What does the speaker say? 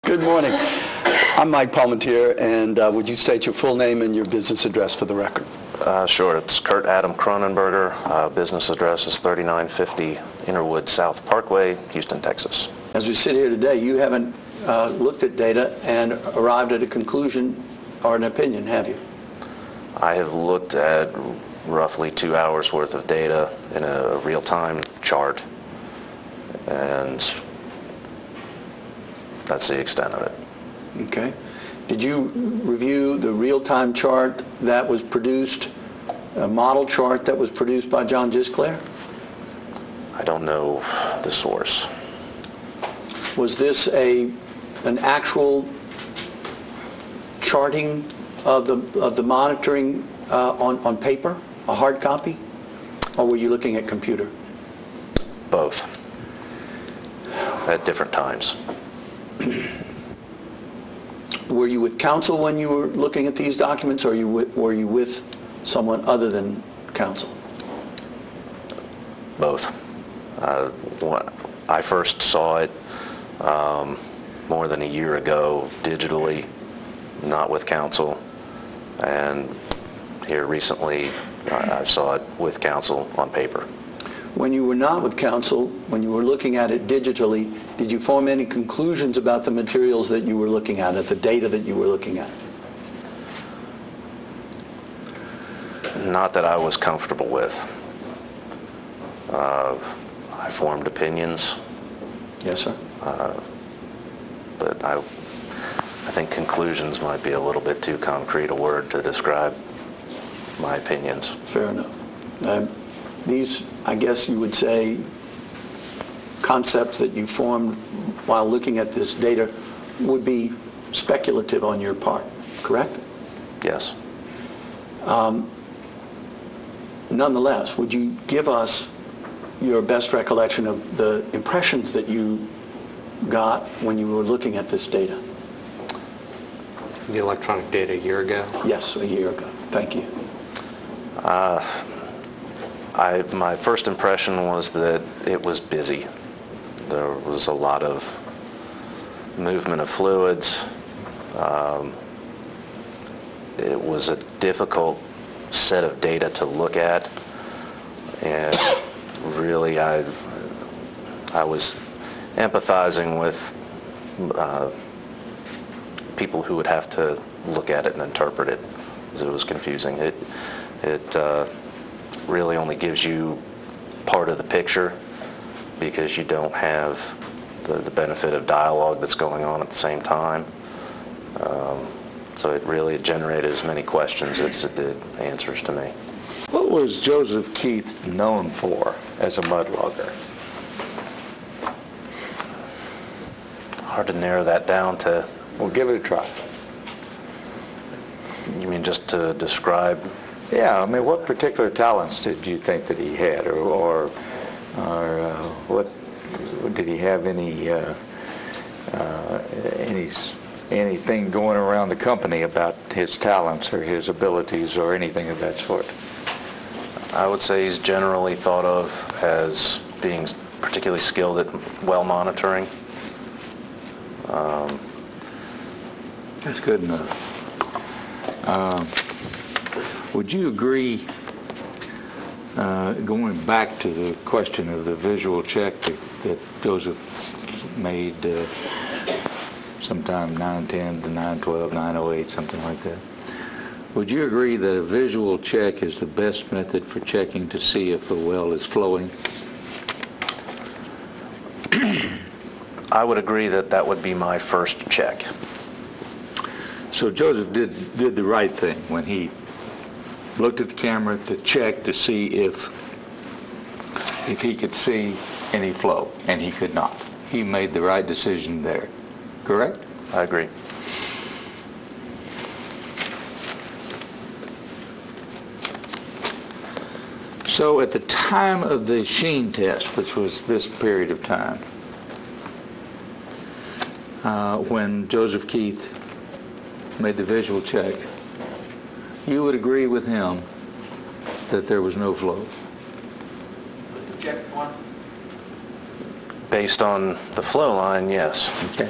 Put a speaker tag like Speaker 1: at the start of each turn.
Speaker 1: Good morning. I'm Mike Palmentier, and would you state your full name and your business address for the record?
Speaker 2: Sure. It's Kurt Adam Kronenberger. Business address is 3950 Innerwood South Parkway, Houston, Texas.
Speaker 1: As we sit here today, you haven't looked at data and arrived at a conclusion or an opinion, have you?
Speaker 2: I have looked at roughly 2 hours worth of data in a real-time chart, and that's the extent of it.
Speaker 1: Okay. Did you review the real-time chart that was produced, a model chart that was produced by John Gisclair?
Speaker 2: I don't know the source.
Speaker 1: Was this an actual charting of the monitoring on paper, a hard copy, or were you looking at computer?
Speaker 2: Both, at different times.
Speaker 1: Were you with counsel when you were looking at these documents, or were you with someone other than counsel?
Speaker 2: Both. I first saw it more than a year ago digitally, not with counsel, and here recently I saw it with counsel on paper.
Speaker 1: When you were not with counsel, when you were looking at it digitally, did you form any conclusions about the materials that you were looking at the data that you were looking at?
Speaker 2: Not that I was comfortable with. I formed opinions.
Speaker 1: Yes, sir.
Speaker 2: But I think conclusions might be a little bit too concrete a word to describe my opinions.
Speaker 1: Fair enough. These, I guess you would say, concepts that you formed while looking at this data would be speculative on your part, correct?
Speaker 2: Yes.
Speaker 1: Nonetheless, would you give us your best recollection of the impressions that you got when you were looking at this data?
Speaker 3: The electronic data a year ago?
Speaker 1: Yes, a year ago. Thank you.
Speaker 2: My first impression was that it was busy. There was a lot of movement of fluids. It was a difficult set of data to look at, and really I was empathizing with people who would have to look at it and interpret it, because it was confusing. It really only gives you part of the picture, because you don't have the benefit of dialogue that's going on at the same time. So it really generated as many questions as it did answers to me.
Speaker 4: What was Joseph Keith known for as a mudlogger?
Speaker 2: Hard to narrow that down to...
Speaker 4: Well, give it a try.
Speaker 2: You mean just to describe?
Speaker 4: Yeah, I mean, what particular talents did you think that he had, or what did he have anything going around the company about his talents or his abilities or anything of that sort?
Speaker 2: I would say he's generally thought of as being particularly skilled at well monitoring.
Speaker 4: That's good enough. Would you agree, going back to the question of the visual check that Joseph made sometime 9/10 to 9/12, 9/08, something like that, would you agree that a visual check is the best method for checking to see if a well is flowing?
Speaker 2: I would agree that that would be my first check.
Speaker 4: So Joseph did the right thing when he looked at the camera to check to see if he could see any flow, and he could not. He made the right decision there, correct?
Speaker 2: I agree.
Speaker 4: So at the time of the Sheen test, which was this period of time, when Joseph Keith made the visual check, you would agree with him that there was no flow?
Speaker 2: Based on the flow line, yes.
Speaker 4: Okay.